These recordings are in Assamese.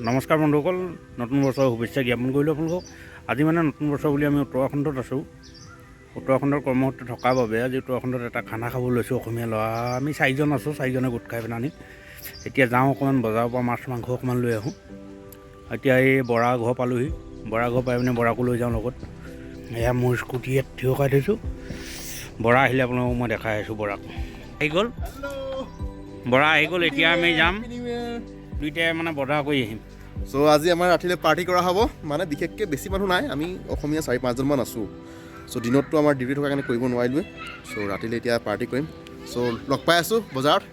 নমস্কাৰ বন্ধুসকল, নতুন বছৰৰ শুভেচ্ছা জ্ঞাপন কৰিলোঁ আপোনালোকক। আজি মানে নতুন বছৰ বুলি আমি উত্তৰাখণ্ডত আছোঁ। উত্তৰাখণ্ডৰ কৰ্মসূত্ৰে থকাৰ বাবে আজি উত্তৰাখণ্ডত এটা খানা খাব লৈছোঁ। অসমীয়া ল'ৰা আমি 4জন আছোঁ, 4জনে গোট খাই পেলাই এতিয়া যাওঁ অকণমান বজাৰৰ পৰা মাছ মাংস অকণমান লৈ আহোঁ। এতিয়া এই বৰা ঘৰ পালোহি, বৰা ঘৰ পাই পিনে বৰাকো লৈ যাওঁ লগত। এয়া মোৰ স্কুটি ইয়াত থিয় কৰাই থৈছোঁ। বৰা আহিলে আপোনালোকক মই দেখাই আছোঁ। বৰাক আহি গ'ল, বৰা আহি গ'ল। এতিয়া আমি যাম দুইটাই মানে বজাৰ কৰি আহিম। চ' আজি আমাৰ ৰাতিলৈ পাৰ্টি কৰা হ'ব। মানে বিশেষকৈ বেছি মানুহ নাই, আমি অসমীয়া 4-5জনমান আছোঁ। চ' দিনততো আমাৰ ডিউটি থকাৰ কাৰণে কৰিব নোৱাৰিলোৱে। চ' ৰাতিলৈ এতিয়া পাৰ্টি কৰিম। চ' লগ পাই আছোঁ বজাৰত।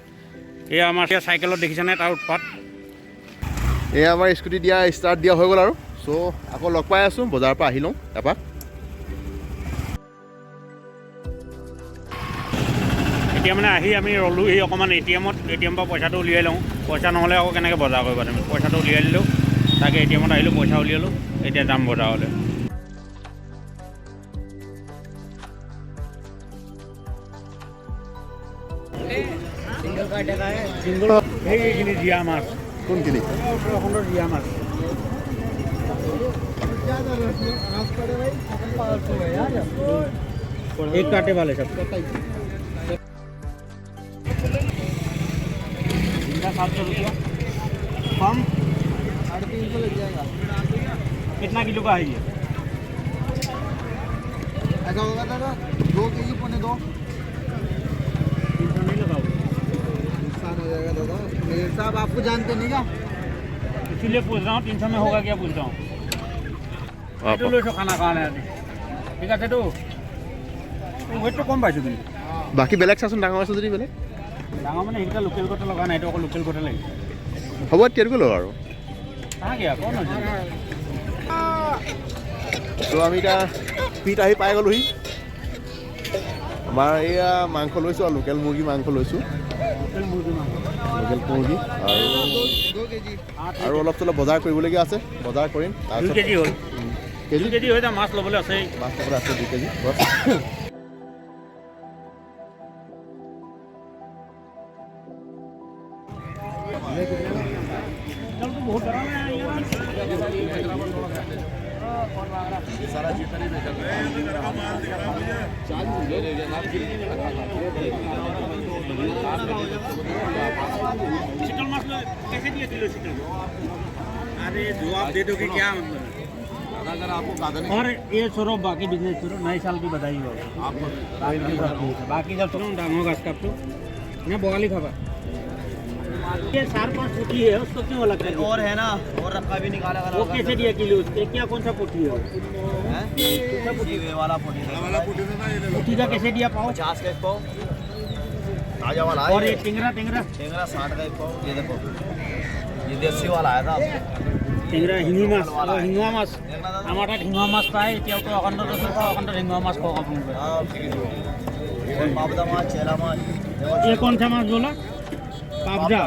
এয়া আমাৰ এতিয়া চাইকেলত দেখিছেনে তাৰ উৎপাত। এয়া আমাৰ স্কুটি দিয়া ষ্টাৰ্ট দিয়া হৈ গ'ল আৰু। চ' আকৌ লগ পাই আছোঁ, বজাৰৰ পৰা আহি লওঁ এপাক। এতিয়া মানে আহি আমি ৰ'লোহি অকণমান এ টি এম পৰা পইচাটো উলিয়াই লওঁ। পইচা নহ'লে আকৌ কেনেকৈ বজাৰ কৰিবা তুমি। পইচাটো উলিয়াই দিলোঁ, তাকে এ টি এমত আহিলোঁ, পইচা উলিয়ালোঁ। এতিয়া যাম বজাৰলৈ। সেইখিনি জীয়া মাছ, কোনখিনি? উত্তৰাখণ্ডৰ জীয়া মাছ। एक काटे वाले सब 700 रुपया कम, 350 लग जाएगा। कितना किलो का है ये? ऐसा होगा दादा 2 केजी पौने 2 300 नहीं लगाओ, नुकसान हो जाएगा दादा। मेरे साहब आपको जानते नहीं क्या, इसीलिए पूछ रहा हूँ। 300 में होगा क्या पूछ रहा हूँ। तो लो खाना खाना है ठीक है। तो वेटটো কম পাইছোঁ কিন্তু। বাকী বেলেগ চাচোন, ডাঙৰ আছে যদি বেলেগ। ডাঙৰ মানে সেইকেইটা লোকেল কটা লগা নাই, এইটো অকল লোকেল কটা লাগিছে। হ'ব তেৰকৈ লওঁ আৰু। ত' আমি এতিয়া পিঠ আহি পাই গ'লোহি। আমাৰ এয়া মাংস লৈছোঁ আৰু লোকেল মুৰ্গী মাংস লৈছোঁ। লোকেল মুৰ্গী আৰু অলপ চলপ বজাৰ কৰিবলগীয়া আছে, বজাৰ কৰিম। 2 কেজি হ'ল, কেজি হৈ যায়। মাছ ল'বলৈ আছে, মাছ ল'বলৈ আছে 2 কেজি। बहुत बड़ा चिकन मसला कैसे दिए किलो चिकन? अरे जवाब दे दो कि क्या मतलब। अगर आपको और ये छोड़ो, बाकी बिजनेस छोड़ो, नए साल की बधाई हो आपको। बाकी सब सुनो डांगों का स्कप तो ना बोगाली खाबा। ये 4-5 फुटी है, उसको क्यों अलग कर? और है ना, और रखा भी निकाला वाला। वो कैसे दिया किलो उसके? क्या कौन सा फुटी है? ये वाला फुटी फुटी का कैसे दिया पाव? 50 का एक पाव ताजा वाला है। और ये टिंगरा 60 का एक पाव। ये देखो, ये देसी वाला आया था टिंगरा। हिंगू माছ, हिंगुआ माछ আমার তাত হিঙুৱা মাছ পায়। এতিয়াও অখণ্ডত আছে, অখণ্ডত হিঙুৱা মাছ খাওক আপোনালোকে। পাবদা মাছ, চেলা মাছ। ये कौन सा माछ बोला? पाबदा।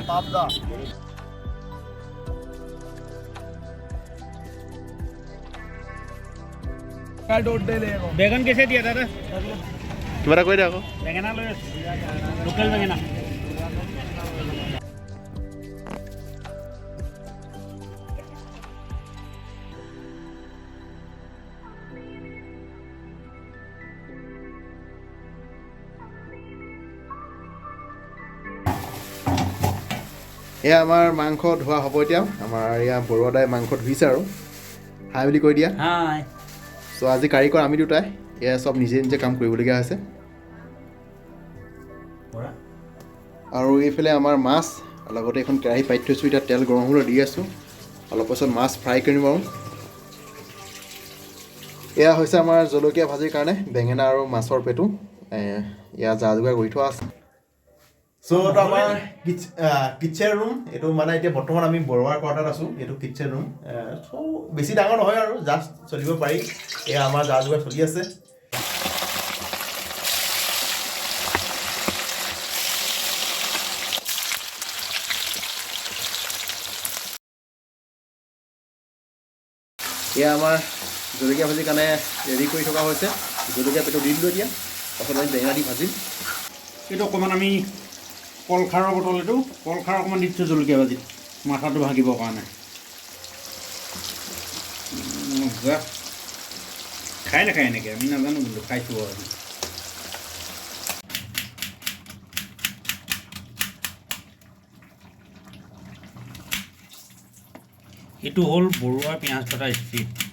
बैगन कैसे दिया दादा? কিবা এটা কৈ দে আকৌ। বেঙেনা লৈ লোকেল বেঙেনা। এয়া আমাৰ মাংস ধোৱা হ'ব এতিয়া। আমাৰ এয়া বৰুৱা দাই মাংস ধুইছে আৰু। হাই বুলি কৈ দিয়া। হাই। চ' আজি কাৰিকৰ আমি দুটাই, এয়া চব নিজে নিজে কাম কৰিবলগীয়া হৈছে। আৰু এইফালে আমাৰ মাছ, লগতে এখন কেৰাহী পাতি থৈছোঁ। এতিয়া তেল গৰম হ'বলৈ দি আছোঁ। অলপ পাছত মাছ ফ্ৰাই কৰিম আৰু। এয়া হৈছে আমাৰ জলকীয়া ভাজিৰ কাৰণে বেঙেনা আৰু মাছৰ পেটু। এয়া যা যোগাৰ কৰি থোৱা আছে। চ' এইটো আমাৰ কিটচেন ৰুম। এইটো মানে এতিয়া বৰ্তমান আমি বৰুৱাৰ কোৱাৰ্টাৰত আছোঁ। এইটো কিটচেন ৰুম। চ' বেছি ডাঙৰ নহয় আৰু, জাষ্ট চলিব পাৰি। এয়া আমাৰ যা যোগাৰ চলি আছে। এয়া আমাৰ জলকীয়া ভাজিৰ কাৰণে ৰেডি কৰি থকা হৈছে। জলকীয়া পেটু দি দিলোঁ এতিয়া। পাছত আমি বেঙেনা দি ভাজিম। এইটো অকণমান আমি কলখাৰৰ বটল, এইটো কলখাৰ অকণমান দি দিছোঁ জলকীয়া ভাজিত মাথাটো ভাগিবৰ কাৰণে। বাহ খাই নাখায় এনেকৈ আমি নাজানো কিন্তু খাইছোঁ আৰু এইটো হ'ল বৰুৱা পিঁয়াজ কটা ষ্ট্ৰীট